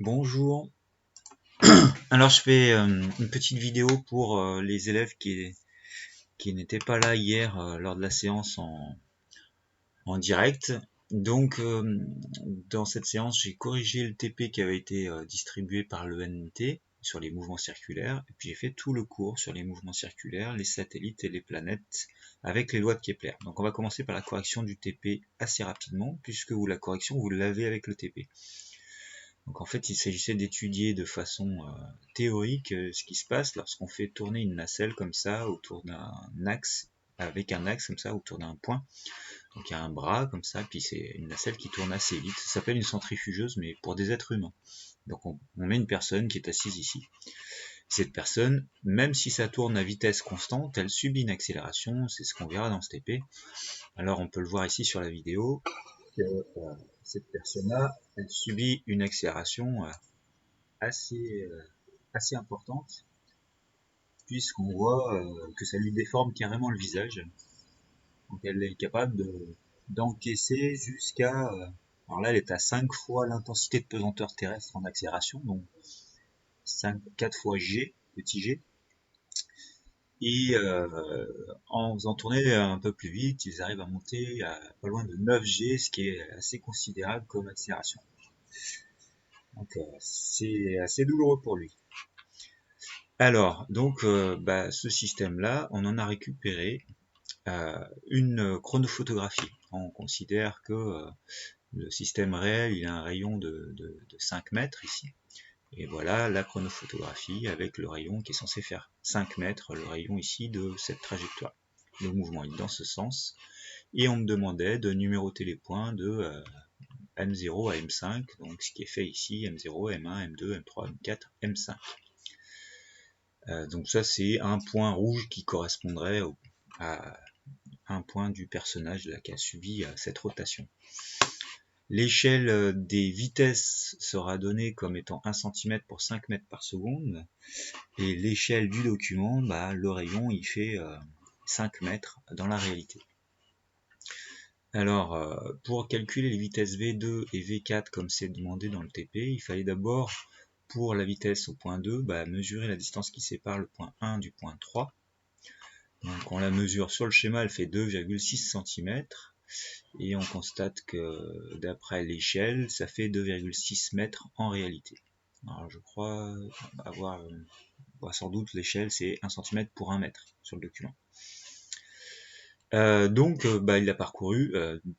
Bonjour. Alors je fais une petite vidéo pour les élèves qui n'étaient pas là hier lors de la séance en direct. Donc dans cette séance, j'ai corrigé le TP qui avait été distribué par l'ENT sur les mouvements circulaires, et puis j'ai fait tout le cours sur les mouvements circulaires, les satellites et les planètes avec les lois de Kepler. Donc on va commencer par la correction du TP assez rapidement, puisque la correction vous l'avez avec le TP. Donc en fait, il s'agissait d'étudier de façon théorique ce qui se passe lorsqu'on fait tourner une nacelle comme ça autour d'un axe, avec un axe comme ça autour d'un point. Donc il y a un bras comme ça, puis c'est une nacelle qui tourne assez vite. Ça s'appelle une centrifugeuse, mais pour des êtres humains. Donc on met une personne qui est assise ici. Cette personne, même si ça tourne à vitesse constante, elle subit une accélération, c'est ce qu'on verra dans ce TP. Alors on peut le voir ici sur la vidéo, que cette personne-là, elle subit une accélération assez importante, puisqu'on voit que ça lui déforme carrément le visage. Donc elle est capable d'encaisser jusqu'à... alors là, elle est à 5 fois l'intensité de pesanteur terrestre en accélération, donc 4 fois G, petit g. Et en faisant tourner un peu plus vite, ils arrivent à monter à pas loin de 9G, ce qui est assez considérable comme accélération. Donc c'est assez douloureux pour lui. Alors, donc, ce système-là, on en a récupéré une chronophotographie. On considère que le système réel, il a un rayon de 5 mètres ici. Et voilà la chronophotographie avec le rayon qui est censé faire 5 mètres, le rayon ici de cette trajectoire. Le mouvement est dans ce sens. Et on me demandait de numéroter les points de M0 à M5, donc ce qui est fait ici, M0, M1, M2, M3, M4, M5. Donc ça c'est un point rouge qui correspondrait à un point du personnage là, qui a subi cette rotation. L'échelle des vitesses sera donnée comme étant 1 cm pour 5 mètres par seconde, et l'échelle du document, le rayon il fait 5 mètres dans la réalité. Alors pour calculer les vitesses V2 et V4 comme c'est demandé dans le TP, il fallait d'abord, pour la vitesse au point 2, mesurer la distance qui sépare le point 1 du point 3. Donc on la mesure sur le schéma, elle fait 2,6 cm, et on constate que d'après l'échelle, ça fait 2,6 mètres en réalité. Alors je crois avoir, sans doute l'échelle c'est 1 cm pour 1 mètre sur le document. Donc il a parcouru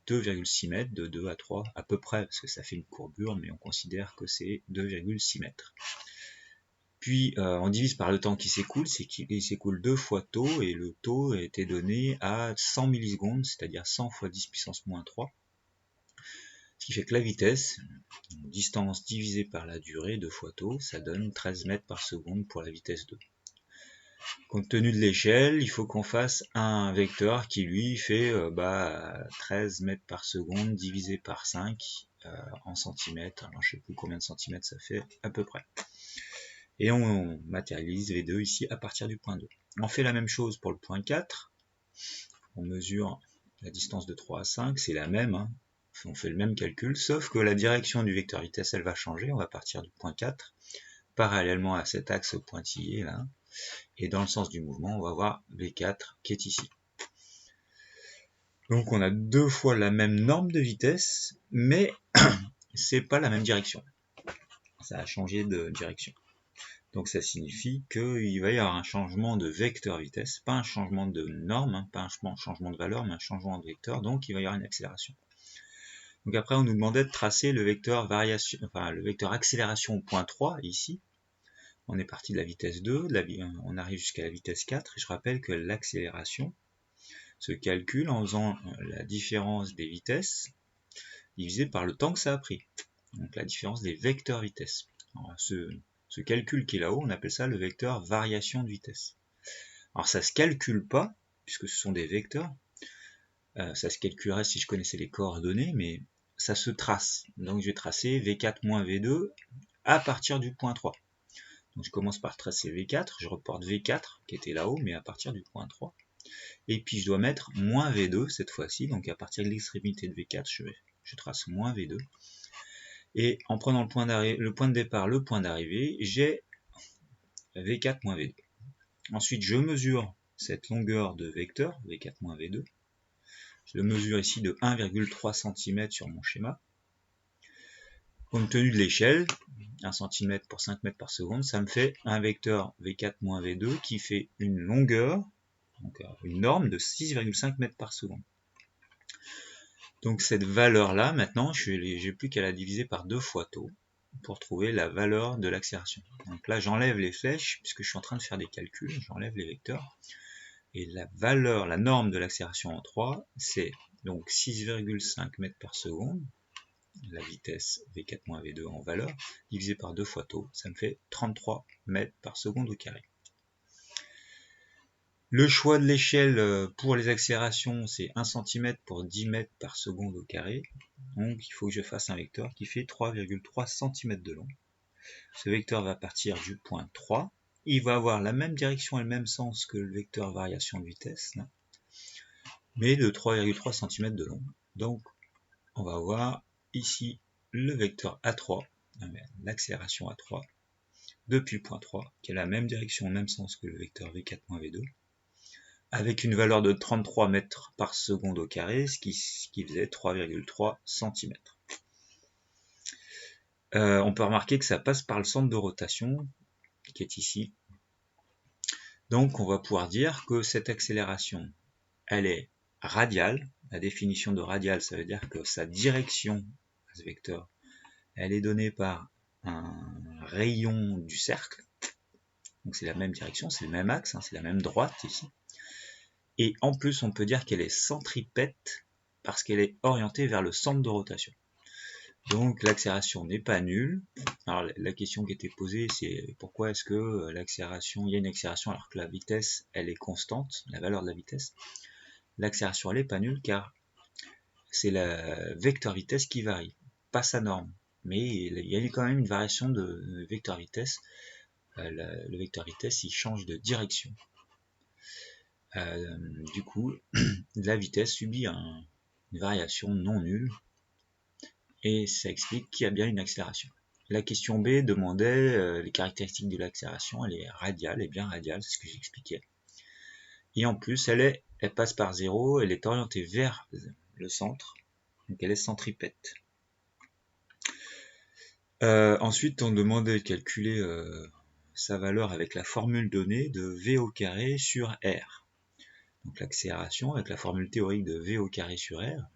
2,6 mètres de 2 à 3 à peu près, parce que ça fait une courbure, mais on considère que c'est 2,6 mètres. Puis on divise par le temps qui s'écoule, c'est qu'il s'écoule 2 fois taux, et le taux a été donné à 100 millisecondes, c'est-à-dire 100 fois 10 puissance moins 3. Ce qui fait que la vitesse, distance divisée par la durée, 2 fois taux, ça donne 13 mètres par seconde pour la vitesse 2. Compte tenu de l'échelle, il faut qu'on fasse un vecteur qui lui fait 13 mètres par seconde divisé par 5 en centimètres. Alors je sais plus combien de centimètres ça fait à peu près. Et on matérialise V2 ici à partir du point 2. On fait la même chose pour le point 4. On mesure la distance de 3 à 5, c'est la même, hein. On fait le même calcul, sauf que la direction du vecteur vitesse, elle va changer. On va partir du point 4, parallèlement à cet axe pointillé là. Et dans le sens du mouvement, on va voir V4 qui est ici. Donc on a 2 fois la même norme de vitesse, mais c'est pas la même direction. Ça a changé de direction. Donc ça signifie qu'il va y avoir un changement de vecteur vitesse, pas un changement de norme, hein, pas un changement de valeur, mais un changement de vecteur, donc il va y avoir une accélération. Donc après on nous demandait de tracer le vecteur variation, le vecteur accélération au point 3, ici. On est parti de la vitesse 2, on arrive jusqu'à la vitesse 4, et je rappelle que l'accélération se calcule en faisant la différence des vitesses divisé par le temps que ça a pris. Donc la différence des vecteurs vitesse. Alors, ce calcul qui est là-haut, on appelle ça le vecteur variation de vitesse. Alors ça se calcule pas, puisque ce sont des vecteurs. Ça se calculerait si je connaissais les coordonnées, mais ça se trace. Donc je vais tracer V4 moins V2 à partir du point 3. Donc je commence par tracer V4, je reporte V4 qui était là-haut, mais à partir du point 3. Et puis je dois mettre moins V2 cette fois-ci, donc à partir de l'extrémité de V4, je trace moins V2. Et en prenant le point de départ, le point d'arrivée, j'ai V4 moins V2. Ensuite, je mesure cette longueur de vecteur, V4 moins V2. Je le mesure ici de 1,3 cm sur mon schéma. Compte tenu de l'échelle, 1 cm pour 5 mètres par seconde, ça me fait un vecteur V4 moins V2 qui fait une longueur, donc une norme de 6,5 mètres par seconde. Donc cette valeur-là, maintenant, je n'ai plus qu'à la diviser par 2 fois taux pour trouver la valeur de l'accélération. Donc là, j'enlève les flèches, puisque je suis en train de faire des calculs, j'enlève les vecteurs. Et la valeur, la norme de l'accélération en 3, c'est donc 6,5 mètres par seconde, la vitesse V4 moins V2 en valeur, divisé par 2 fois taux, ça me fait 33 mètres par seconde au carré. Le choix de l'échelle pour les accélérations, c'est 1 cm pour 10 mètres par seconde au carré. Donc il faut que je fasse un vecteur qui fait 3,3 cm de long. Ce vecteur va partir du point 3. Il va avoir la même direction et le même sens que le vecteur variation de vitesse, là, mais de 3,3 cm de long. Donc on va avoir ici le vecteur A3, l'accélération A3, depuis le point 3, qui a la même direction, le même sens que le vecteur V4 moins V2, avec une valeur de 33 mètres par seconde au carré, ce qui faisait 3,3 cm. On peut remarquer que ça passe par le centre de rotation, qui est ici. Donc on va pouvoir dire que cette accélération, elle est radiale. La définition de radiale, ça veut dire que sa direction, ce vecteur, elle est donnée par un rayon du cercle. Donc c'est la même direction, c'est le même axe, c'est la même droite ici. Et en plus, on peut dire qu'elle est centripète parce qu'elle est orientée vers le centre de rotation. Donc l'accélération n'est pas nulle. Alors la question qui était posée, c'est pourquoi est-ce que l'accélération, il y a une accélération alors que la vitesse, elle est constante, la valeur de la vitesse. L'accélération, elle n'est pas nulle car c'est la vecteur vitesse qui varie, pas sa norme. Mais il y a quand même une variation de vecteur vitesse. Le vecteur vitesse, il change de direction. Du coup, la vitesse subit une variation non nulle et ça explique qu'il y a bien une accélération. La question B demandait les caractéristiques de l'accélération, elle est radiale, et bien radiale, c'est ce que j'expliquais. Et en plus, elle passe par 0, elle est orientée vers le centre, donc elle est centripète. Ensuite, on demandait de calculer sa valeur avec la formule donnée de V au carré sur R. Donc l'accélération avec la formule théorique de V au carré sur R.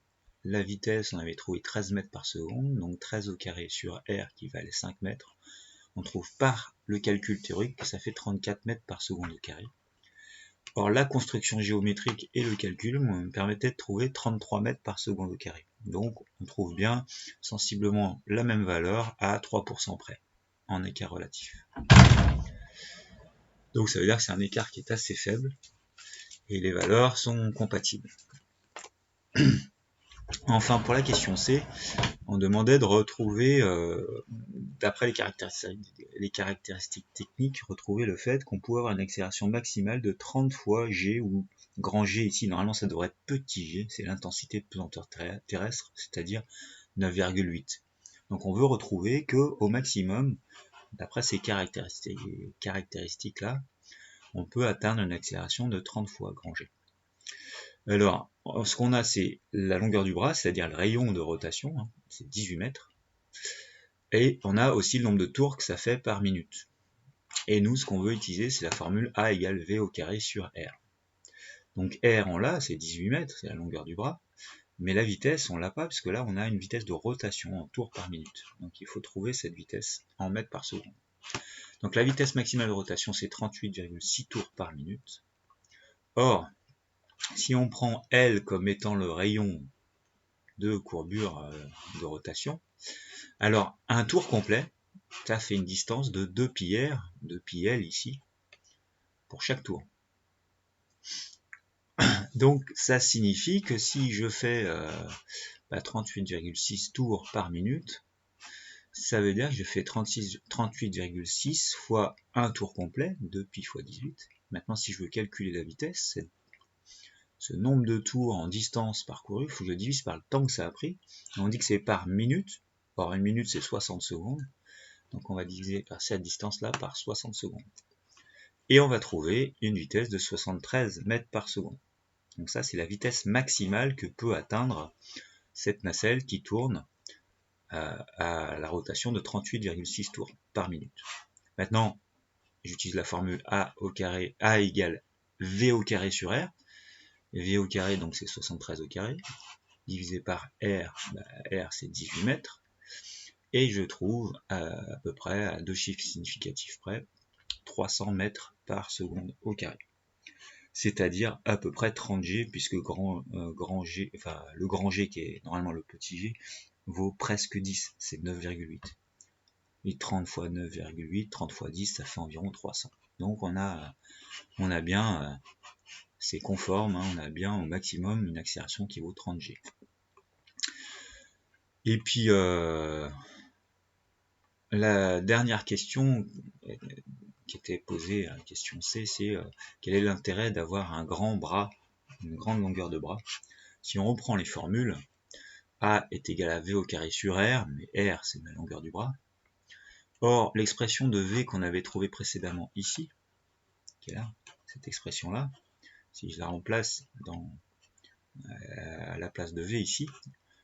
La vitesse, on avait trouvé 13 mètres par seconde, donc 13 au carré sur R qui valait 5 mètres. On trouve par le calcul théorique que ça fait 34 mètres par seconde au carré. Or, la construction géométrique et le calcul me permettaient de trouver 33 mètres par seconde au carré. Donc, on trouve bien sensiblement la même valeur à 3% près, en écart relatif. Donc, ça veut dire que c'est un écart qui est assez faible, et les valeurs sont compatibles. Enfin, pour la question C, on demandait de retrouver, d'après les caractéristiques techniques, retrouver le fait qu'on pouvait avoir une accélération maximale de 30 fois G, ou grand G ici, normalement ça devrait être petit g, c'est l'intensité de pesanteur terrestre, c'est-à-dire 9,8. Donc on veut retrouver que au maximum, d'après ces caractéristiques-là, on peut atteindre une accélération de 30 fois grand G. Alors, ce qu'on a, c'est la longueur du bras, c'est-à-dire le rayon de rotation, c'est 18 mètres. Et on a aussi le nombre de tours que ça fait par minute. Et nous, ce qu'on veut utiliser, c'est la formule A égale V au carré sur R. Donc R, on l'a, c'est 18 mètres, c'est la longueur du bras. Mais la vitesse, on l'a pas, parce que là, on a une vitesse de rotation en tours par minute. Donc il faut trouver cette vitesse en mètres par seconde. Donc la vitesse maximale de rotation, c'est 38,6 tours par minute. Or, si on prend L comme étant le rayon de courbure de rotation, alors un tour complet, ça fait une distance de 2 pi r, 2 pi l ici, pour chaque tour. Donc ça signifie que si je fais 38,6 tours par minute, ça veut dire que je fais 38,6 fois un tour complet, 2 pi fois 18. Maintenant, si je veux calculer la vitesse, ce nombre de tours en distance parcourue, il faut que je divise par le temps que ça a pris. On dit que c'est par minute, Or, une minute, c'est 60 secondes. Donc, on va diviser par cette distance-là par 60 secondes. Et on va trouver une vitesse de 73 mètres par seconde. Donc ça, c'est la vitesse maximale que peut atteindre cette nacelle qui tourne à la rotation de 38,6 tours par minute. Maintenant, j'utilise la formule A égale V au carré sur R. V au carré, donc c'est 73 au carré, divisé par R, R c'est 18 mètres. Et je trouve à peu près, à deux chiffres significatifs près, 300 mètres par seconde au carré. C'est-à-dire à peu près 30 G, puisque grand G, enfin le grand G qui est normalement le petit G, vaut presque 10, c'est 9,8. Et 30 fois 9,8, 30 fois 10, ça fait environ 300. Donc on a bien, c'est conforme, hein, on a bien au maximum une accélération qui vaut 30 G. Et puis la dernière question qui était posée, la question C, c'est quel est l'intérêt d'avoir un grand bras, une grande longueur de bras. Si on reprend les formules, A est égal à V au carré sur R, mais R c'est la longueur du bras. Or, l'expression de V qu'on avait trouvée précédemment ici, qui est là, cette expression-là, si je la remplace à la place de V ici,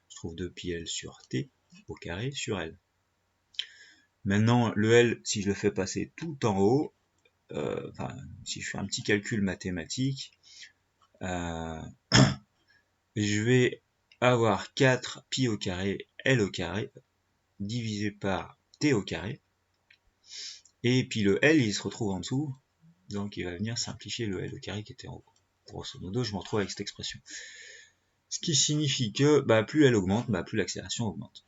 je trouve 2πl sur T au carré sur L. Maintenant, le L, si je le fais passer tout en haut, si je fais un petit calcul mathématique, je vais avoir 4π au carré L au carré divisé par T au carré. Et puis le L, il se retrouve en dessous, donc il va venir simplifier le L au carré qui était en haut. Grosso modo, je me retrouve avec cette expression. Ce qui signifie que plus L augmente, plus l'accélération augmente.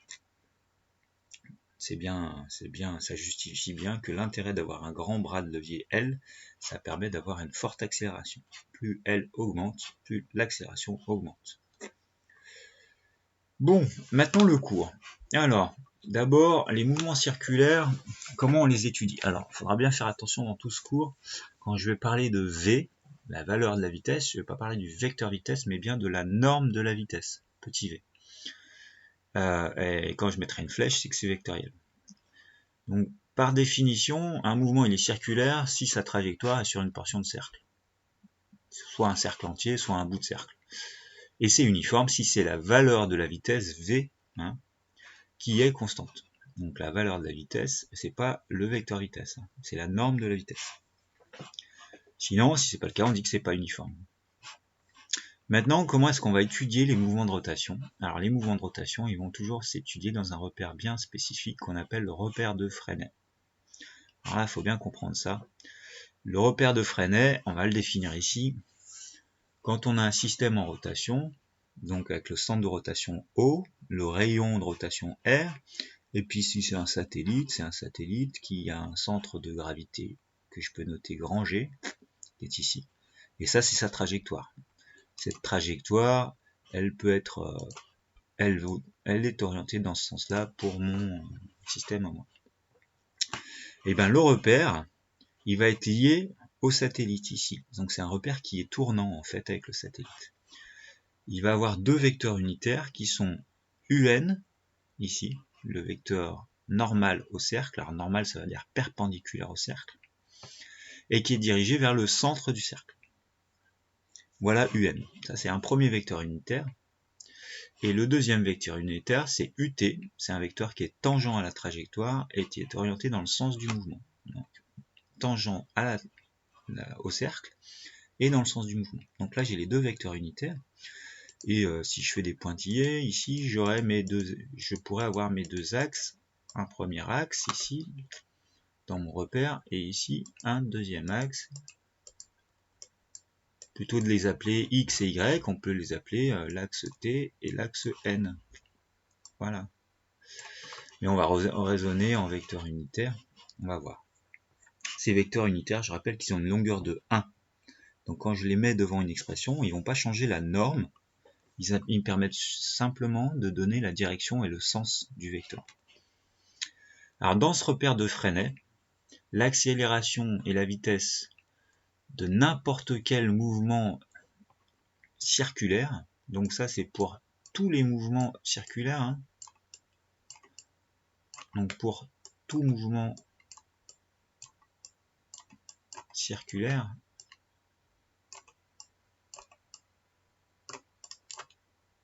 C'est bien, ça justifie bien que l'intérêt d'avoir un grand bras de levier L, ça permet d'avoir une forte accélération. Plus L augmente, plus l'accélération augmente. Bon, maintenant le cours. Alors, d'abord, les mouvements circulaires, comment on les étudie? Alors, il faudra bien faire attention dans tout ce cours, quand je vais parler de V, la valeur de la vitesse, je ne vais pas parler du vecteur vitesse, mais bien de la norme de la vitesse, petit v. Et quand je mettrai une flèche, c'est que c'est vectoriel. Donc, par définition, un mouvement il est circulaire si sa trajectoire est sur une portion de cercle. Soit un cercle entier, soit un bout de cercle. Et c'est uniforme si c'est la valeur de la vitesse v qui est constante. Donc la valeur de la vitesse, c'est pas le vecteur vitesse, c'est la norme de la vitesse. Sinon, si c'est pas le cas, on dit que c'est pas uniforme. Maintenant, comment est-ce qu'on va étudier les mouvements de rotation? Alors les mouvements de rotation, ils vont toujours s'étudier dans un repère bien spécifique qu'on appelle le repère de Freinet. Alors là, il faut bien comprendre ça. Le repère de Freinet, on va le définir ici. Quand on a un système en rotation, donc avec le centre de rotation O, le rayon de rotation R, et puis si c'est un satellite qui a un centre de gravité que je peux noter grand G, qui est ici. Et ça, c'est sa trajectoire. Cette trajectoire, elle peut être, elle est orientée dans ce sens-là pour mon système à moi. Et bien le repère, il va être lié au satellite ici. Donc c'est un repère qui est tournant en fait avec le satellite. Il va avoir deux vecteurs unitaires qui sont UN, ici, le vecteur normal au cercle. Alors normal, ça veut dire perpendiculaire au cercle. Et qui est dirigé vers le centre du cercle. Voilà UN. Ça, c'est un premier vecteur unitaire. Et le deuxième vecteur unitaire, c'est UT. C'est un vecteur qui est tangent à la trajectoire et qui est orienté dans le sens du mouvement. Donc, tangent au cercle et dans le sens du mouvement. Donc là, j'ai les deux vecteurs unitaires. Et si je fais des pointillés, ici, je pourrais avoir mes deux axes. Un premier axe ici, dans mon repère, et ici, un deuxième axe. Plutôt de les appeler X et Y, on peut les appeler l'axe T et l'axe N. Voilà. Et on va raisonner en vecteurs unitaires. On va voir. Ces vecteurs unitaires, je rappelle qu'ils ont une longueur de 1. Donc quand je les mets devant une expression, ils ne vont pas changer la norme. Ils me permettent simplement de donner la direction et le sens du vecteur. Alors dans ce repère de Freinet, l'accélération et la vitesse de n'importe quel mouvement circulaire, donc ça c'est pour tous les mouvements circulaires, Donc pour tout mouvement circulaire,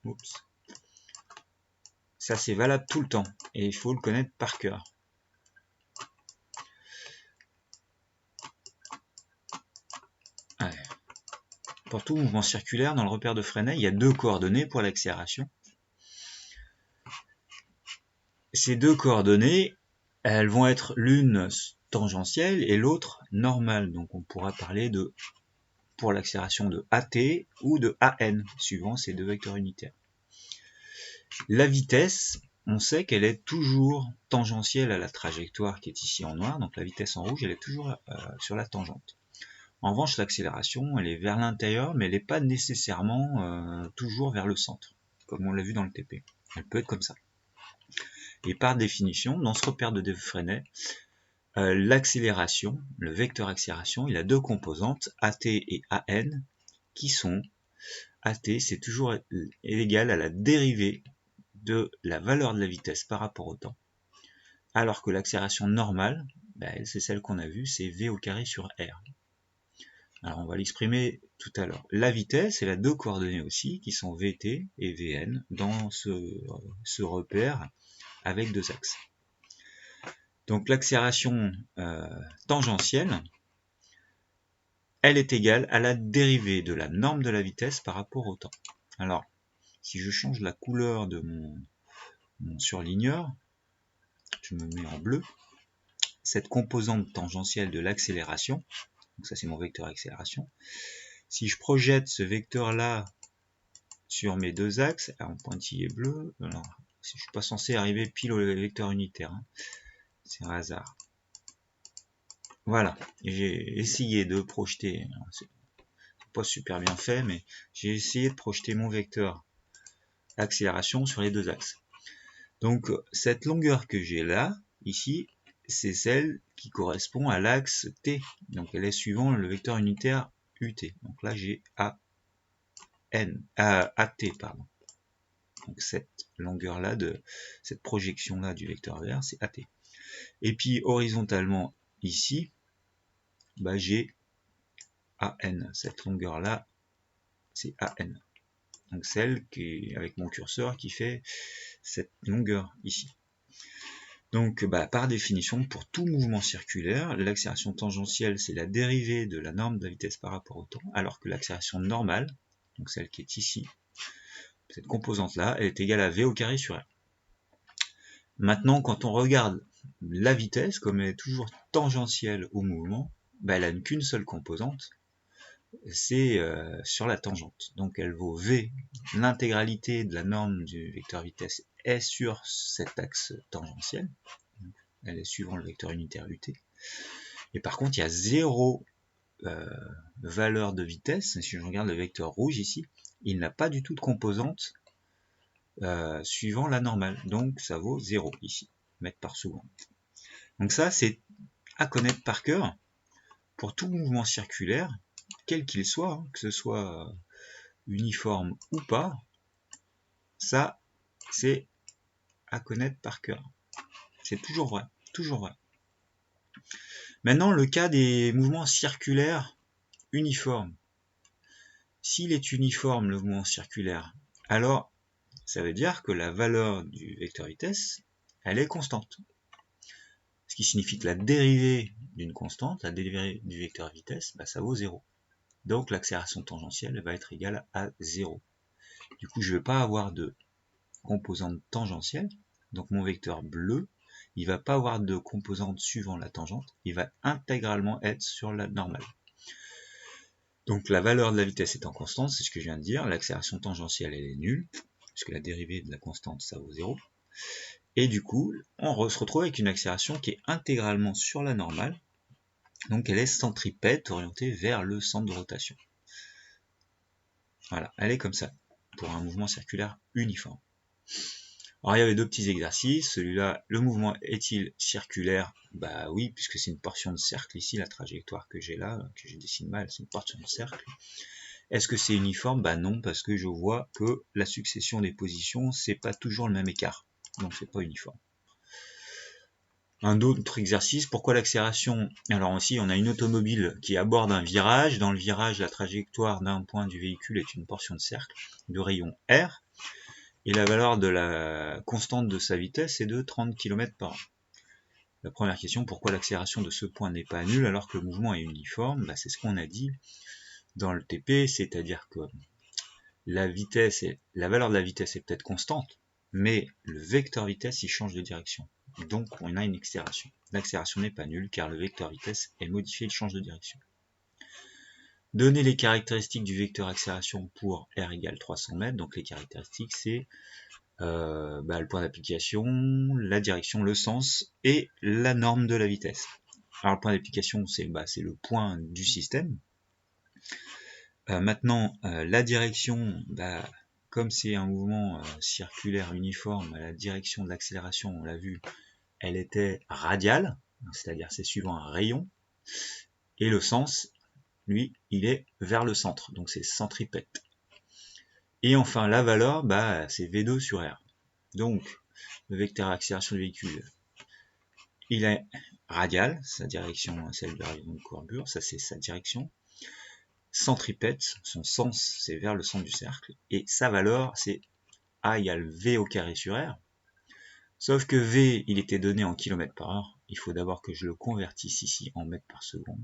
oups, ça c'est valable tout le temps et il faut le connaître par cœur. Ouais. Pour tout mouvement circulaire, dans le repère de Freinet, il y a deux coordonnées pour l'accélération. Ces deux coordonnées, elles vont être l'une tangentielle et l'autre normale. Donc on pourra parler de, pour l'accélération, de AT ou de AN, suivant ces deux vecteurs unitaires. La vitesse, on sait qu'elle est toujours tangentielle à la trajectoire qui est ici en noir, donc la vitesse en rouge, elle est toujours sur la tangente. En revanche, l'accélération, elle est vers l'intérieur, mais elle n'est pas nécessairement toujours vers le centre, comme on l'a vu dans le TP. Elle peut être comme ça. Et par définition, dans ce repère de Freinet, l'accélération, le vecteur accélération, il a deux composantes, AT et AN, qui sont, AT, c'est toujours égal à la dérivée de la valeur de la vitesse par rapport au temps, alors que l'accélération normale, c'est celle qu'on a vue, c'est V au carré sur R. Alors on va l'exprimer tout à l'heure. La vitesse, elle a deux coordonnées aussi, qui sont Vt et Vn, dans ce repère avec deux axes. Donc l'accélération tangentielle, elle est égale à la dérivée de la norme de la vitesse par rapport au temps. Alors, si je change la couleur de mon surligneur, je me mets en bleu, cette composante tangentielle de l'accélération, donc ça c'est mon vecteur accélération, si je projette ce vecteur-là sur mes deux axes, en pointillé bleu, alors je ne suis pas censé arriver pile au vecteur unitaire, hein, c'est un hasard. Voilà, j'ai essayé de projeter, c'est pas super bien fait, mais j'ai essayé de projeter mon vecteur accélération sur les deux axes. Donc cette longueur que j'ai là, ici, c'est celle qui correspond à l'axe T. Donc elle est suivant le vecteur unitaire UT. Donc là j'ai AT, pardon. Donc cette longueur-là, cette projection-là du vecteur vert, c'est AT. Et puis horizontalement, ici, j'ai AN. Cette longueur-là, c'est AN. Donc celle qui est avec mon curseur qui fait cette longueur ici. Donc par définition, pour tout mouvement circulaire, l'accélération tangentielle, c'est la dérivée de la norme de la vitesse par rapport au temps, alors que l'accélération normale, donc celle qui est ici, cette composante-là, elle est égale à V au carré sur R. Maintenant, quand on regarde la vitesse, comme elle est toujours tangentielle au mouvement, elle n'a qu'une seule composante, c'est sur la tangente. Donc elle vaut V, l'intégralité de la norme du vecteur vitesse est sur cet axe tangentiel, elle est suivant le vecteur unitaire UT. Et par contre, il y a zéro valeur de vitesse. Si je regarde le vecteur rouge ici, il n'a pas du tout de composante suivant la normale. Donc ça vaut 0 ici, mètres par seconde. Donc ça, c'est à connaître par cœur pour tout mouvement circulaire, quel qu'il soit, hein, que ce soit uniforme ou pas. Ça, c'est à connaître par cœur. C'est toujours vrai, toujours vrai. Maintenant, le cas des mouvements circulaires uniformes. S'il est uniforme, le mouvement circulaire, alors ça veut dire que la valeur du vecteur vitesse, elle est constante. Ce qui signifie que la dérivée d'une constante, la dérivée du vecteur vitesse, ça vaut 0. Donc l'accélération tangentielle va être égale à 0. Du coup, je ne vais pas avoir de composante tangentielle. Donc mon vecteur bleu, il ne va pas avoir de composante suivant la tangente. Il va intégralement être sur la normale. Donc la valeur de la vitesse étant constante, c'est ce que je viens de dire. L'accélération tangentielle, elle est nulle, puisque la dérivée de la constante, ça vaut 0. Et du coup, on se retrouve avec une accélération qui est intégralement sur la normale. Donc elle est centripète, orientée vers le centre de rotation. Voilà, elle est comme ça, pour un mouvement circulaire uniforme. Alors il y avait deux petits exercices. Celui-là, le mouvement est-il circulaire? Oui, puisque c'est une portion de cercle ici, la trajectoire que j'ai là, que je dessine mal, c'est une portion de cercle. Est-ce que c'est uniforme? Non, parce que je vois que la succession des positions, c'est pas toujours le même écart. Donc c'est pas uniforme. Un autre exercice, pourquoi l'accélération? Alors ici, on a une automobile qui aborde un virage. Dans le virage, la trajectoire d'un point du véhicule est une portion de cercle de rayon R. Et la valeur de la constante de sa vitesse est de 30 km/h. La première question, pourquoi l'accélération de ce point n'est pas nulle alors que le mouvement est uniforme? C'est ce qu'on a dit dans le TP, c'est-à-dire que la valeur de la vitesse est peut-être constante, mais le vecteur vitesse il change de direction. Donc on a une accélération. L'accélération n'est pas nulle car le vecteur vitesse est modifié, il change de direction. Donner les caractéristiques du vecteur accélération pour r égale 300 mètres. Donc les caractéristiques c'est le point d'application, la direction, le sens et la norme de la vitesse. Alors le point d'application c'est le point du système. Maintenant la direction, comme c'est un mouvement circulaire uniforme, la direction de l'accélération, on l'a vu, elle était radiale, c'est-à-dire c'est suivant un rayon, et le sens, lui, il est vers le centre, donc c'est centripète. Et enfin la valeur, c'est V2 sur R. Donc le vecteur accélération du véhicule, il est radial, sa direction, celle du rayon de courbure, ça c'est sa direction. Centripète, son sens c'est vers le centre du cercle, et sa valeur c'est A égale V au carré sur R. Sauf que V, il était donné en km/h. Il faut d'abord que je le convertisse ici en mètres par seconde.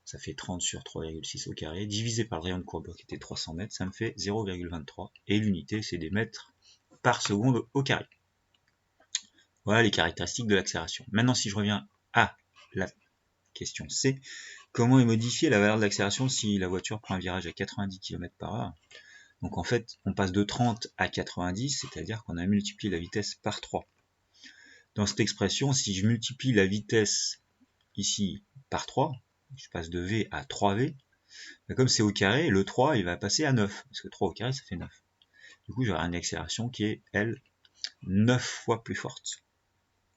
Ça fait 30 sur 3,6 au carré, divisé par le rayon de courbure qui était 300 mètres, ça me fait 0,23. Et l'unité, c'est des mètres par seconde au carré. Voilà les caractéristiques de l'accélération. Maintenant, si je reviens à la question C, comment est modifiée la valeur de l'accélération si la voiture prend un virage à 90 km/h? Donc en fait, on passe de 30 à 90, c'est-à-dire qu'on a multiplié la vitesse par 3. Dans cette expression, si je multiplie la vitesse ici par 3, je passe de V à 3V, comme c'est au carré, le 3 il va passer à 9, parce que 3 au carré ça fait 9. Du coup j'aurai une accélération qui est, elle, 9 fois plus forte.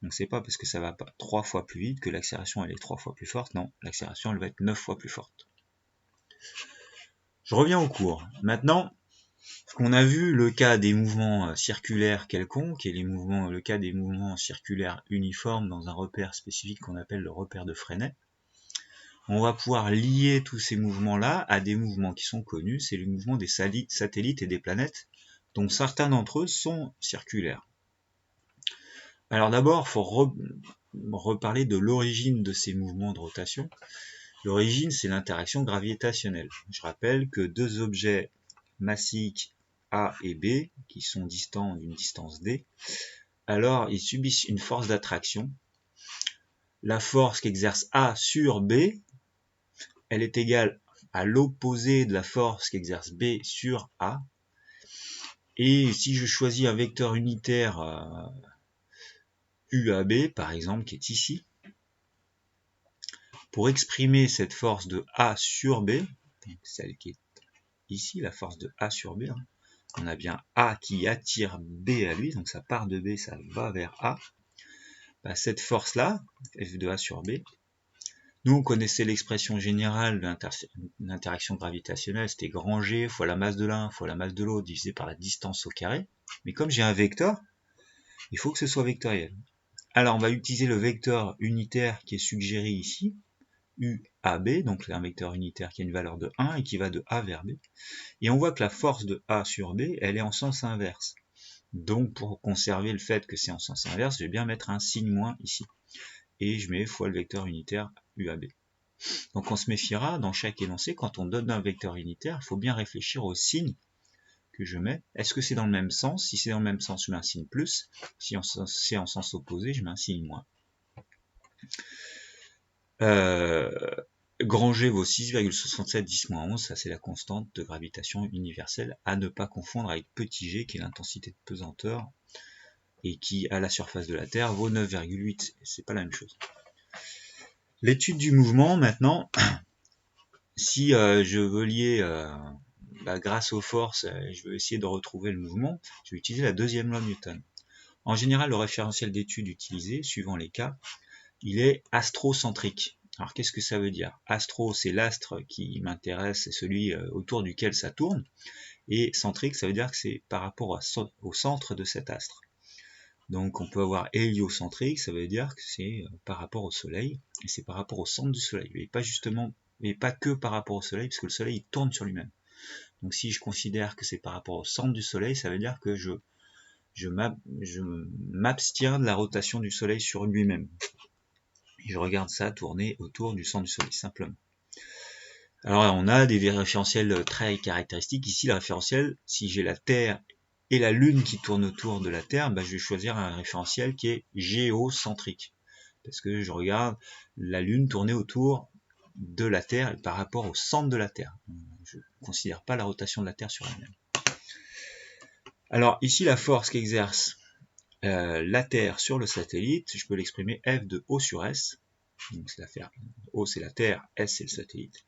Donc c'est pas parce que ça va pas 3 fois plus vite que l'accélération elle est 3 fois plus forte, non, l'accélération elle va être 9 fois plus forte. Je reviens au cours. Maintenant, on a vu le cas des mouvements circulaires quelconques et le cas des mouvements circulaires uniformes dans un repère spécifique qu'on appelle le repère de Freinet. On va pouvoir lier tous ces mouvements-là à des mouvements qui sont connus, c'est le mouvement des satellites et des planètes, dont certains d'entre eux sont circulaires. Alors d'abord, il faut reparler de l'origine de ces mouvements de rotation. L'origine, c'est l'interaction gravitationnelle. Je rappelle que deux objets massiques A et B, qui sont distants d'une distance D, alors ils subissent une force d'attraction. La force qu'exerce A sur B, elle est égale à l'opposé de la force qu'exerce B sur A. Et si je choisis un vecteur unitaire UAB, par exemple, qui est ici, pour exprimer cette force de A sur B, celle qui est ici, la force de A sur B, on a bien A qui attire B à lui, donc ça part de B, ça va vers A. Cette force-là, F de A sur B, nous on connaissait l'expression générale de l'interaction gravitationnelle, c'était grand G fois la masse de l'un fois la masse de l'autre divisé par la distance au carré. Mais comme j'ai un vecteur, il faut que ce soit vectoriel. Alors on va utiliser le vecteur unitaire qui est suggéré ici, UAB, donc un vecteur unitaire qui a une valeur de 1 et qui va de A vers B. Et on voit que la force de A sur B, elle est en sens inverse. Donc pour conserver le fait que c'est en sens inverse, je vais bien mettre un signe moins ici. Et je mets fois le vecteur unitaire UAB. Donc on se méfiera dans chaque énoncé, quand on donne un vecteur unitaire, il faut bien réfléchir au signe que je mets. Est-ce que c'est dans le même sens? Si c'est dans le même sens, je mets un signe plus. Si c'est en sens opposé, je mets un signe moins. Grand G vaut 6,67 10-11, ça c'est la constante de gravitation universelle, à ne pas confondre avec petit g qui est l'intensité de pesanteur et qui à la surface de la Terre vaut 9,8, c'est pas la même chose. L'étude du mouvement maintenant, si je veux lier grâce aux forces, je veux essayer de retrouver le mouvement, je vais utiliser la deuxième loi de Newton. En général, le référentiel d'étude utilisé, suivant les cas, il est astrocentrique. Alors qu'est-ce que ça veut dire? Astro, c'est l'astre qui m'intéresse, c'est celui autour duquel ça tourne. Et centrique, ça veut dire que c'est par rapport au centre de cet astre. Donc on peut avoir héliocentrique, ça veut dire que c'est par rapport au Soleil, et c'est par rapport au centre du Soleil, mais pas que par rapport au Soleil, parce que le Soleil il tourne sur lui-même. Donc si je considère que c'est par rapport au centre du Soleil, ça veut dire que je m'abstiens de la rotation du Soleil sur lui-même. Et je regarde ça tourner autour du centre du Soleil, simplement. Alors on a des référentiels très caractéristiques. Ici, le référentiel, si j'ai la Terre et la Lune qui tournent autour de la Terre, je vais choisir un référentiel qui est géocentrique. Parce que je regarde la Lune tourner autour de la Terre par rapport au centre de la Terre. Je ne considère pas la rotation de la Terre sur elle-même. Alors ici, la force qu'exerce la Terre sur le satellite, je peux l'exprimer F de O sur S. Donc c'est l'affaire. O c'est la Terre, S c'est le satellite.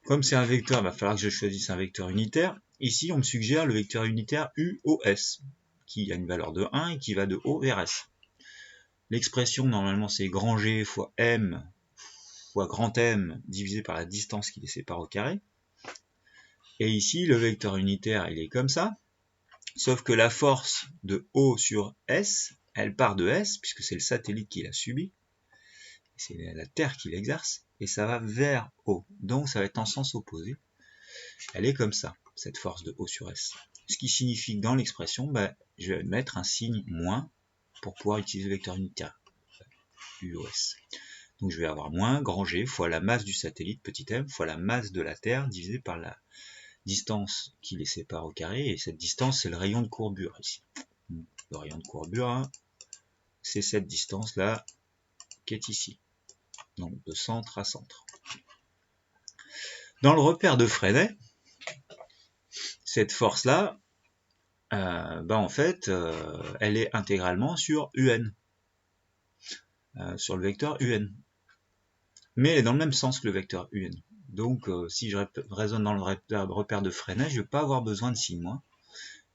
Comme c'est un vecteur, il va falloir que je choisisse un vecteur unitaire. Ici, on me suggère le vecteur unitaire UOS, qui a une valeur de 1 et qui va de O vers S. L'expression, normalement, c'est grand G fois M fois grand M divisé par la distance qui les sépare au carré. Et ici, le vecteur unitaire, il est comme ça. Sauf que la force de O sur S, elle part de S, puisque c'est le satellite qui l'a subi. C'est la Terre qui l'exerce. Et ça va vers O. Donc, ça va être en sens opposé. Elle est comme ça, cette force de O sur S. Ce qui signifie que dans l'expression, je vais mettre un signe moins pour pouvoir utiliser le vecteur unitaire UOS. Donc je vais avoir moins grand G fois la masse du satellite, petit m, fois la masse de la Terre divisé par la distance qui les sépare au carré. Et cette distance, c'est le rayon de courbure ici. Le rayon de courbure, c'est cette distance-là qui est ici. Donc de centre à centre. Dans le repère de Freinet, cette force-là, en fait, elle est intégralement sur UN, sur le vecteur UN. Mais elle est dans le même sens que le vecteur UN. Donc, si je raisonne dans le repère de Freinet, je ne vais pas avoir besoin de signe moins.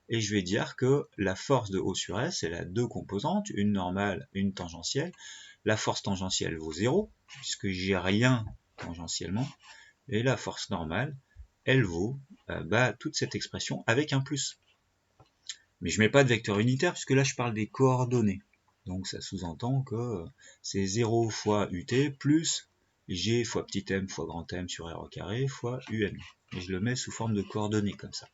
Et je vais dire que la force de O sur S, elle a deux composantes, une normale et une tangentielle. La force tangentielle vaut 0, puisque j'ai rien tangentiellement. Et la force normale, elle vaut toute cette expression avec un plus. Mais je ne mets pas de vecteur unitaire, puisque là je parle des coordonnées. Donc ça sous-entend que c'est 0 fois UT plus G fois petit m fois grand M sur R au carré fois UN. Et je le mets sous forme de coordonnées comme ça.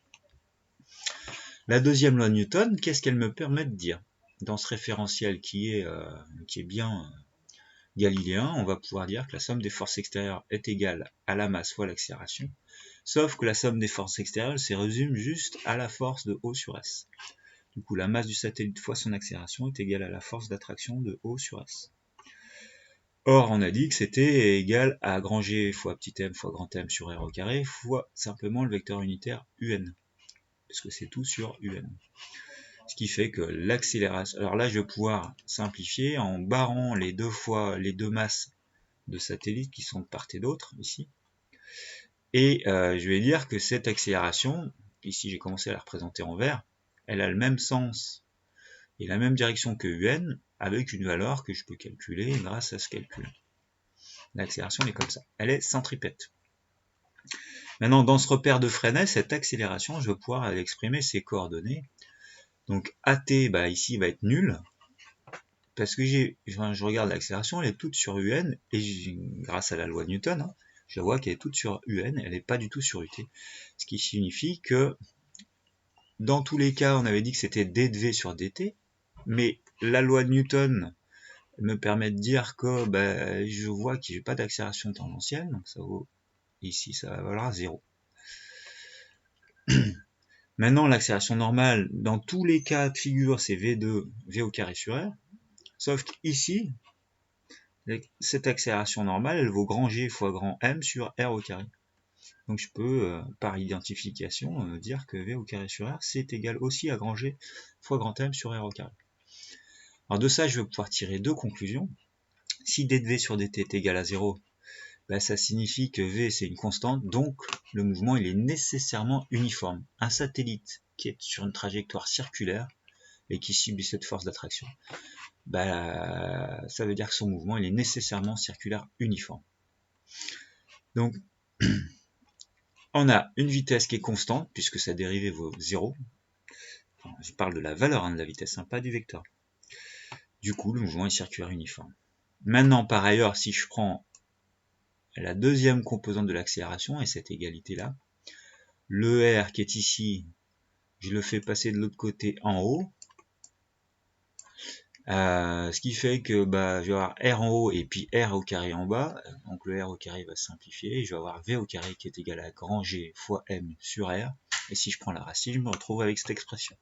La deuxième loi de Newton, qu'est-ce qu'elle me permet de dire? Dans ce référentiel qui est bien galiléen, on va pouvoir dire que la somme des forces extérieures est égale à la masse fois l'accélération, sauf que la somme des forces extérieures se résume juste à la force de O sur S. Du coup, la masse du satellite fois son accélération est égale à la force d'attraction de O sur S. Or, on a dit que c'était égal à grand G fois petit m fois grand M sur R au carré fois simplement le vecteur unitaire UN, parce que c'est tout sur UN. Ce qui fait que l'accélération... Alors là, je vais pouvoir simplifier en barrant les deux masses de satellites qui sont de part et d'autre, ici. Et je vais dire que cette accélération, ici j'ai commencé à la représenter en vert, elle a le même sens et la même direction que UN, avec une valeur que je peux calculer grâce à ce calcul. L'accélération est comme ça. Elle est centripète. Maintenant, dans ce repère de Freinet, cette accélération, je vais pouvoir exprimer ses coordonnées. Donc AT, ici, va être nul, parce que je regarde l'accélération, elle est toute sur UN, et grâce à la loi de Newton, je vois qu'elle est toute sur UN, elle n'est pas du tout sur UT. Ce qui signifie que, dans tous les cas, on avait dit que c'était d de V sur dt, mais la loi de Newton me permet de dire que je vois qu'il n'y a pas d'accélération tangentielle, donc ça vaut, ici ça va valoir 0. Maintenant, l'accélération normale, dans tous les cas de figure, c'est V2, V au carré sur R. Sauf qu'ici, cette accélération normale, elle vaut grand G fois grand M sur R au carré. Donc je peux, par identification, dire que V au carré sur R, c'est égal aussi à grand G fois grand M sur R au carré. Alors de ça, je vais pouvoir tirer deux conclusions. Si d de V sur dt est égal à 0, ça signifie que V c'est une constante, donc le mouvement il est nécessairement uniforme. Un satellite qui est sur une trajectoire circulaire et qui subit cette force d'attraction, ça veut dire que son mouvement il est nécessairement circulaire uniforme. Donc on a une vitesse qui est constante puisque sa dérivée vaut 0. Enfin, je parle de la valeur de la vitesse, pas du vecteur. Du coup, le mouvement est circulaire uniforme. Maintenant, par ailleurs, si je prends la deuxième composante de l'accélération, et cette égalité-là, le R qui est ici, je le fais passer de l'autre côté en haut, ce qui fait que je vais avoir R en haut et puis R au carré en bas, donc le R au carré va se simplifier, et je vais avoir V au carré qui est égal à grand G fois M sur R, et si je prends la racine, je me retrouve avec cette expression.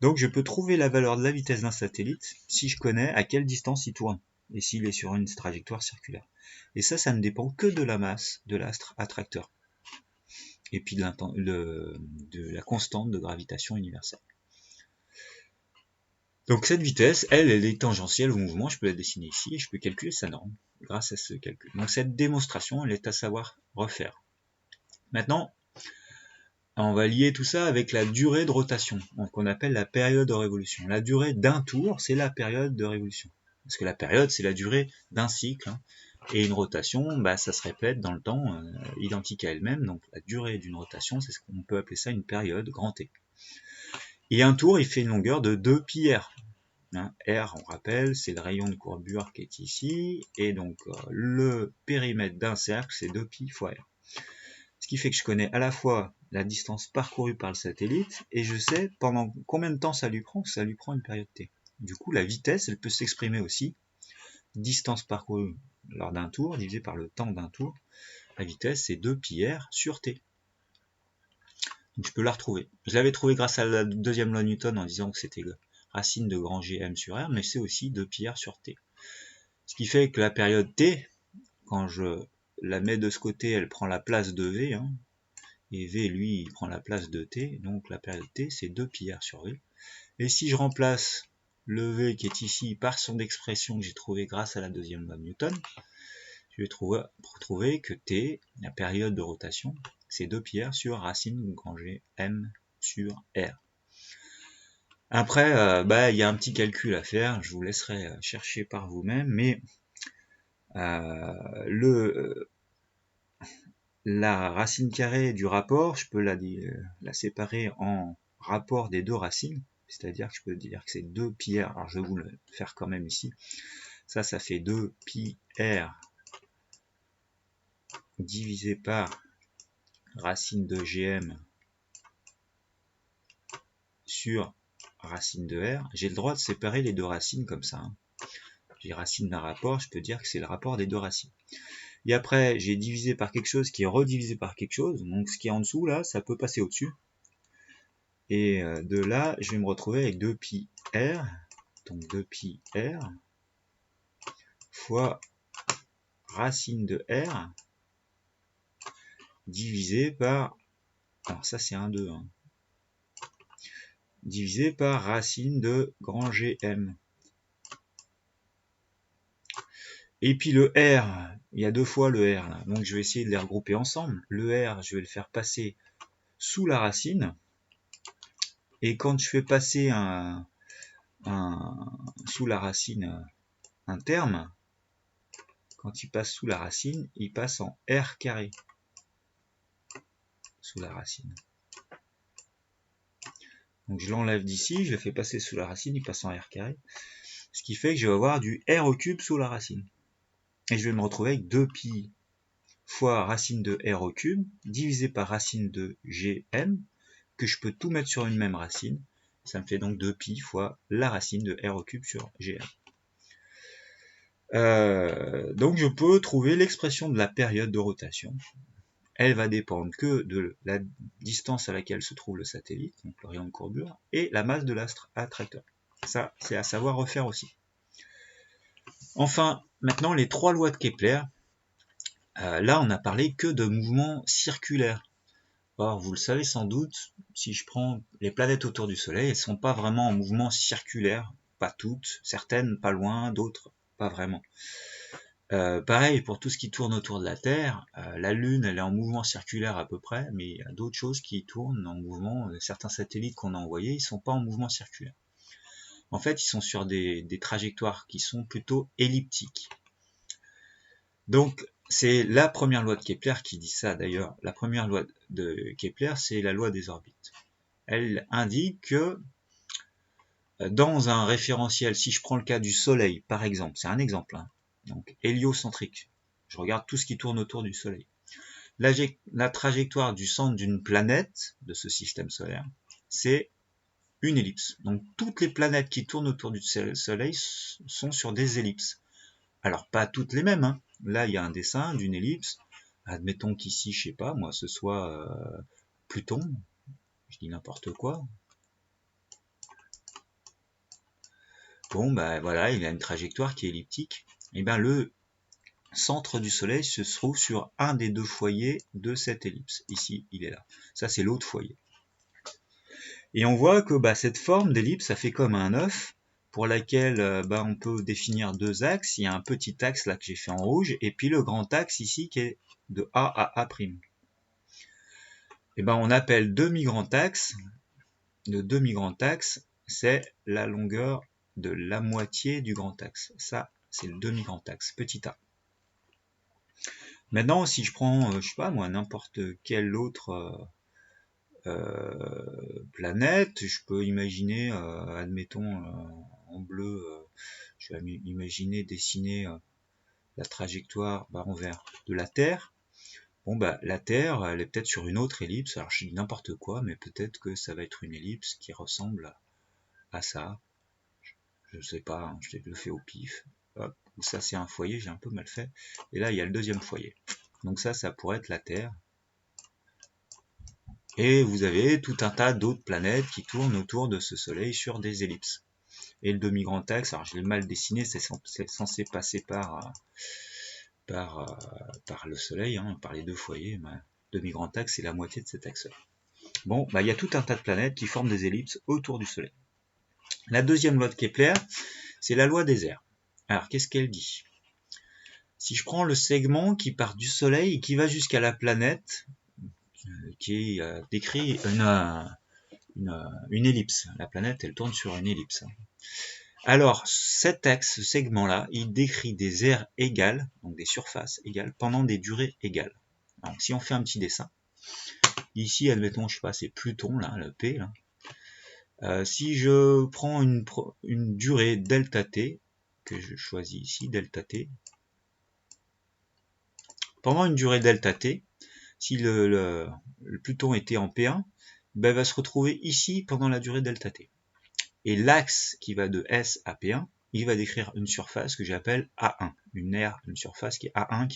Donc je peux trouver la valeur de la vitesse d'un satellite si je connais à quelle distance il tourne, et s'il est sur une trajectoire circulaire. Et ça ne dépend que de la masse de l'astre attracteur, et puis de la constante de gravitation universelle. Donc cette vitesse, elle est tangentielle au mouvement, je peux la dessiner ici, et je peux calculer sa norme grâce à ce calcul. Donc cette démonstration, elle est à savoir refaire. Maintenant, on va lier tout ça avec la durée de rotation, qu'on appelle la période de révolution. La durée d'un tour, c'est la période de révolution. Parce que la période, c'est la durée d'un cycle, hein. Et une rotation, ça se répète dans le temps, identique à elle-même. Donc la durée d'une rotation, c'est ce qu'on peut appeler ça une période, grand T. Et un tour, il fait une longueur de 2πr. R, on rappelle, c'est le rayon de courbure qui est ici, et donc le périmètre d'un cercle, c'est 2π fois R. Ce qui fait que je connais à la fois la distance parcourue par le satellite, et je sais pendant combien de temps ça lui prend une période T. Du coup, la vitesse, elle peut s'exprimer aussi, distance parcourue lors d'un tour, divisé par le temps d'un tour. La vitesse, c'est 2πr sur T. Donc je peux la retrouver. Je l'avais trouvée grâce à la deuxième loi de Newton en disant que c'était racine de grand G M sur R, mais c'est aussi 2πr sur T. Ce qui fait que la période T, quand je la mets de ce côté, elle prend la place de V, hein, et V, lui, il prend la place de T, donc la période T, c'est 2πr sur V. Et si je remplace le V qui est ici par son expression que j'ai trouvée grâce à la deuxième loi de Newton, je vais trouver que T, la période de rotation, c'est 2πr sur racine grand G M sur R. Après, il y a un petit calcul à faire, je vous laisserai chercher par vous-même, mais la racine carrée du rapport, je peux la séparer en rapport des deux racines, c'est-à-dire que je peux dire que c'est 2πr, alors je vais vous le faire quand même ici, ça fait 2πr divisé par racine de gm sur racine de r. J'ai le droit de séparer les deux racines comme ça, hein. J'ai racine d'un rapport, je peux dire que c'est le rapport des deux racines. Et après, j'ai divisé par quelque chose qui est redivisé par quelque chose, donc ce qui est en dessous, là, ça peut passer au-dessus. Et de là, je vais me retrouver avec 2πr, donc 2πr, fois racine de r, divisé par, alors ça c'est 1, 2, hein, divisé par racine de grand Gm. Et puis le R, il y a deux fois le R là, donc je vais essayer de les regrouper ensemble. Le R, je vais le faire passer sous la racine, et quand je fais passer sous la racine un terme, quand il passe sous la racine, il passe en R carré sous la racine. Donc je l'enlève d'ici, je le fais passer sous la racine, il passe en R carré, ce qui fait que je vais avoir du R au cube sous la racine. Et je vais me retrouver avec 2π fois racine de R au cube, divisé par racine de Gm, que je peux tout mettre sur une même racine. Ça me fait donc 2π fois la racine de R au cube sur Gm. Donc je peux trouver l'expression de la période de rotation. Elle va dépendre que de la distance à laquelle se trouve le satellite, donc le rayon de courbure, et la masse de l'astre attracteur. Ça, c'est à savoir refaire aussi. Enfin, maintenant, les trois lois de Kepler. Là, on n'a parlé que de mouvements circulaires. Or, vous le savez sans doute, si je prends les planètes autour du Soleil, elles ne sont pas vraiment en mouvement circulaire. Pas toutes, certaines pas loin, d'autres pas vraiment. Pareil pour tout ce qui tourne autour de la Terre, la Lune elle est en mouvement circulaire à peu près, mais il y a d'autres choses qui tournent en mouvement. Certains satellites qu'on a envoyés, ils sont pas en mouvement circulaire. En fait, ils sont sur des trajectoires qui sont plutôt elliptiques. Donc, c'est la première loi de Kepler qui dit ça d'ailleurs. La première loi de Kepler, c'est la loi des orbites. Elle indique que dans un référentiel, si je prends le cas du Soleil, par exemple, c'est un exemple, hein, donc héliocentrique, je regarde tout ce qui tourne autour du Soleil. La trajectoire du centre d'une planète, de ce système solaire, c'est une ellipse. Donc toutes les planètes qui tournent autour du Soleil sont sur des ellipses. Alors pas toutes les mêmes, hein. Là il y a un dessin d'une ellipse. Admettons qu'ici, je sais pas, moi, ce soit Pluton, je dis n'importe quoi. Bon, bah voilà, il a une trajectoire qui est elliptique. Et bien le centre du Soleil se trouve sur un des deux foyers de cette ellipse. Ici, il est là. Ça, c'est l'autre foyer. Et on voit que cette forme d'ellipse, ça fait comme un œuf, pour laquelle on peut définir deux axes. Il y a un petit axe là que j'ai fait en rouge, et puis le grand axe ici qui est de A à A'. Et on appelle demi-grand axe. Le demi-grand axe, c'est la longueur de la moitié du grand axe. Ça, c'est le demi-grand axe, petit a. Maintenant, si je prends, je sais pas moi, n'importe quelle autre planète, je peux imaginer, admettons en bleu, je vais imaginer dessiner la trajectoire envers de la Terre. Bon la Terre, elle est peut-être sur une autre ellipse, alors je dis n'importe quoi, mais peut-être que ça va être une ellipse qui ressemble à ça. Je sais pas, hein, je le fais au pif. Hop, ça c'est un foyer, j'ai un peu mal fait. Et là il y a le deuxième foyer. Donc ça pourrait être la Terre. Et vous avez tout un tas d'autres planètes qui tournent autour de ce Soleil sur des ellipses. Et le demi-grand axe, alors je l'ai mal dessiné, c'est censé passer par le Soleil, hein, par les deux foyers. Demi-grand axe, c'est la moitié de cet axe-là. Bon, il y a tout un tas de planètes qui forment des ellipses autour du Soleil. La deuxième loi de Kepler, c'est la loi des airs. Alors, qu'est-ce qu'elle dit? Si je prends le segment qui part du Soleil et qui va jusqu'à la planète, qui décrit une ellipse. La planète, elle tourne sur une ellipse. Alors, cet axe, ce segment-là, il décrit des aires égales, donc des surfaces égales, pendant des durées égales. Donc, si on fait un petit dessin, ici, admettons, je sais pas, c'est Pluton, là, le P, là. Si je prends une durée delta t, que je choisis ici, delta t, pendant une durée delta t, si le Pluton était en P1, il va se retrouver ici pendant la durée delta t. Et l'axe qui va de S à P1, il va décrire une surface que j'appelle A1, une surface qui est A1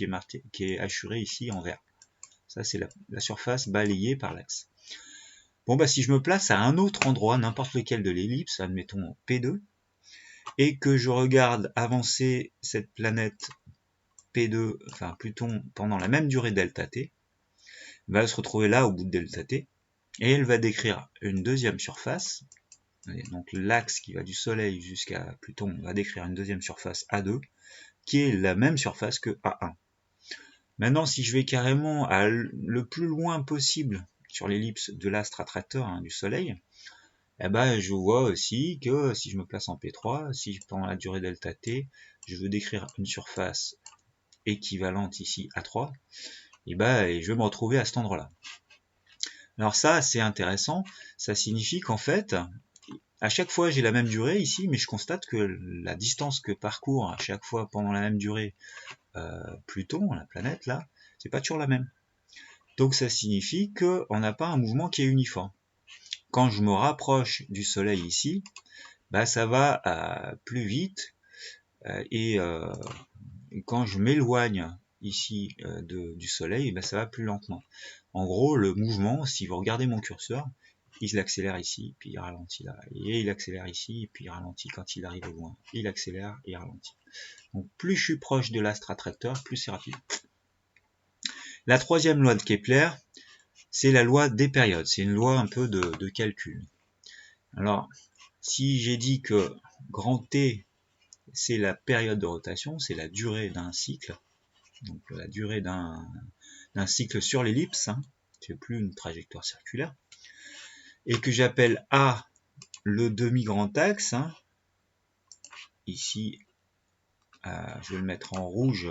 qui est hachurée ici en vert. Ça c'est la surface balayée par l'axe. Bon si je me place à un autre endroit, n'importe lequel de l'ellipse, admettons P2, et que je regarde avancer cette planète P2, enfin Pluton, pendant la même durée delta t, va se retrouver là au bout de delta t, et elle va décrire une deuxième surface. Donc l'axe qui va du Soleil jusqu'à Pluton va décrire une deuxième surface A2, qui est la même surface que A1. Maintenant, si je vais carrément le plus loin possible sur l'ellipse de l'astre attracteur, hein, du Soleil, je vois aussi que si je me place en P3, si pendant la durée delta t, je veux décrire une surface équivalente ici à 3, et je vais me retrouver à cet endroit-là. Alors ça, c'est intéressant, ça signifie qu'en fait, à chaque fois j'ai la même durée ici, mais je constate que la distance que parcourt à chaque fois pendant la même durée Pluton, la planète là, c'est pas toujours la même. Donc ça signifie qu'on n'a pas un mouvement qui est uniforme. Quand je me rapproche du Soleil ici, ça va plus vite, et quand je m'éloigne ici du Soleil, ça va plus lentement. En gros, le mouvement, si vous regardez mon curseur, il accélère ici, puis il ralentit là, et il accélère ici, puis il ralentit quand il arrive au loin. Il accélère et il ralentit. Donc plus je suis proche de l'astre attracteur, plus c'est rapide. La troisième loi de Kepler, c'est la loi des périodes. C'est une loi un peu de calcul. Alors, si j'ai dit que grand T, c'est la période de rotation, c'est la durée d'un cycle, donc la durée d'un cycle sur l'ellipse, hein, qui n'est plus une trajectoire circulaire, et que j'appelle A le demi-grand axe, hein, ici, je vais le mettre en rouge,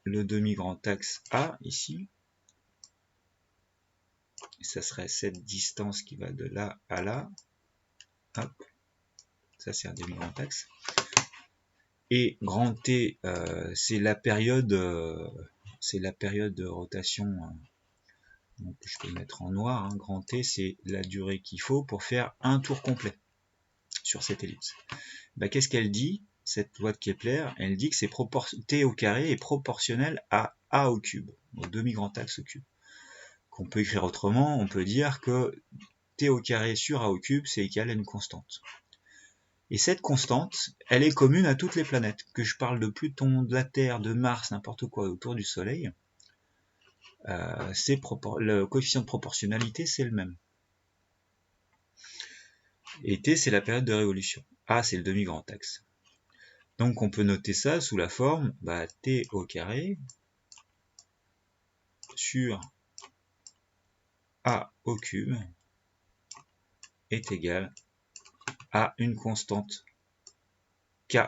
le demi-grand axe A, ici, et ça serait cette distance qui va de là à là, Hop, ça c'est un demi-grand axe. Et grand T, c'est la période de rotation. Donc je peux le mettre en noir. Hein. Grand T, c'est la durée qu'il faut pour faire un tour complet sur cette ellipse. Bah, qu'est-ce qu'elle dit, cette loi de Kepler? Elle dit que c'est T au carré est proportionnel à A au cube, au demi-grand axe au cube. Qu'on peut écrire autrement, on peut dire que T au carré sur A au cube, c'est égal à une constante. Et cette constante, elle est commune à toutes les planètes. Que je parle de Pluton, de la Terre, de Mars, n'importe quoi autour du Soleil, le coefficient de proportionnalité, c'est le même. Et T, c'est la période de révolution. A, c'est le demi-grand axe. Donc on peut noter ça sous la forme T au carré sur A au cube est égal à une constante K.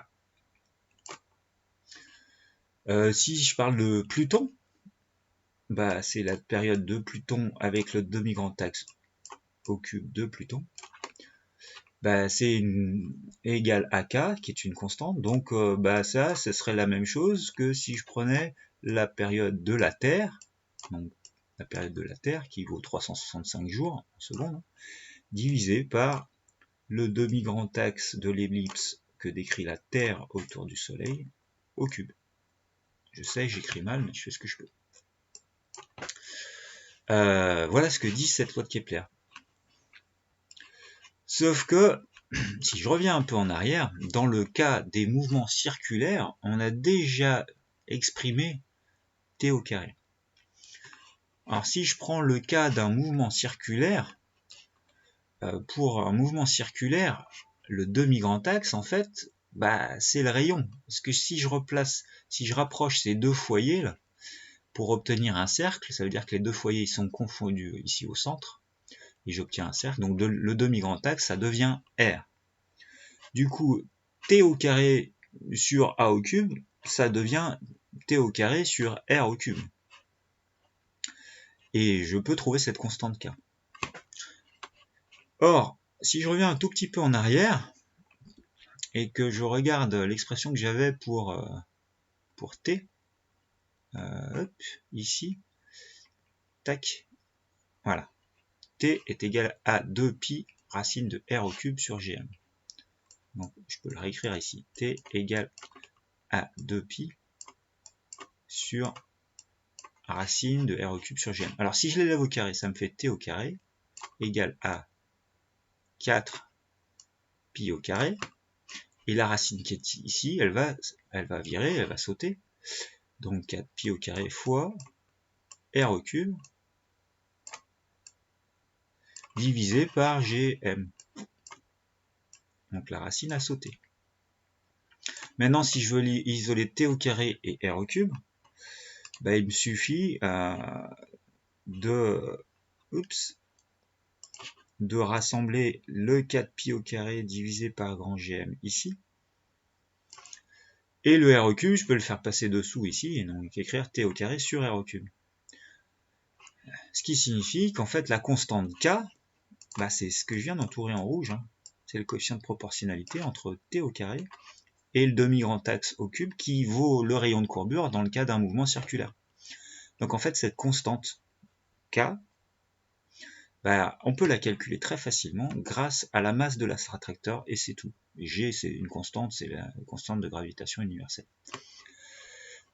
Si je parle de Pluton, c'est la période de Pluton avec le demi-grand axe au cube de Pluton. C'est égal à K, qui est une constante. Donc ça, ce serait la même chose que si je prenais la période de la Terre, donc la période de la Terre qui vaut 365 jours en seconde, divisé par le demi-grand axe de l'ellipse que décrit la Terre autour du Soleil au cube. Je sais, j'écris mal, mais je fais ce que je peux. Voilà ce que dit cette loi de Kepler. Sauf que, si je reviens un peu en arrière, dans le cas des mouvements circulaires, on a déjà exprimé T au carré. Alors si je prends le cas d'un mouvement circulaire, pour un mouvement circulaire, le demi-grand axe, en fait, c'est le rayon. Parce que si je rapproche ces deux foyers là, pour obtenir un cercle, ça veut dire que les deux foyers sont confondus ici au centre, et j'obtiens un cercle. Donc le demi-grand axe, ça devient R. Du coup, T au carré sur A au cube, ça devient T au carré sur R au cube. Et je peux trouver cette constante K. Or, si je reviens un tout petit peu en arrière, et que je regarde l'expression que j'avais pour T, hop, ici, tac, voilà. T est égal à 2pi racine de R au cube sur Gm. Donc, je peux le réécrire ici. T égale à 2pi sur racine de R au cube sur Gm. Alors, si je l'élève au carré, ça me fait T au carré égale à 4 pi au carré. Et la racine qui est ici, elle va virer, elle va sauter. Donc 4 pi au carré fois R au cube divisé par Gm. Donc la racine a sauté. Maintenant, si je veux isoler T au carré et R au cube, il me suffit de rassembler le 4pi au carré divisé par grand Gm ici. Et le R au cube, je peux le faire passer dessous ici, et donc écrire T au carré sur R au cube. Ce qui signifie qu'en fait, la constante K, c'est ce que je viens d'entourer en rouge. Hein. C'est le coefficient de proportionnalité entre T au carré et le demi-grand axe au cube qui vaut le rayon de courbure dans le cas d'un mouvement circulaire. Donc en fait, cette constante K, on peut la calculer très facilement grâce à la masse de l'axe attracteur, et c'est tout. Et G, c'est une constante, c'est la constante de gravitation universelle.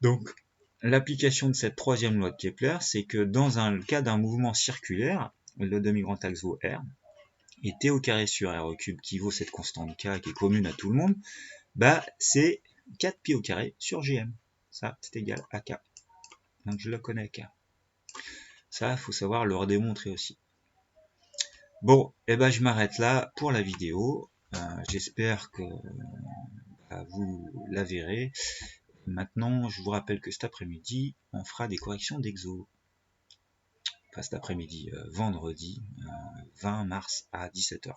Donc, l'application de cette troisième loi de Kepler, c'est que dans le cas d'un mouvement circulaire, le demi-grand axe vaut R, et T au carré sur R au cube, qui vaut cette constante K, qui est commune à tout le monde, c'est 4 pi au carré sur Gm. Ça, c'est égal à K. Donc, je le connais, K. Ça, il faut savoir le redémontrer aussi. Bon, je m'arrête là pour la vidéo. J'espère que vous la verrez. Maintenant, je vous rappelle que cet après-midi, on fera des corrections d'exo. Enfin, cet après-midi, vendredi 20 mars à 17 h.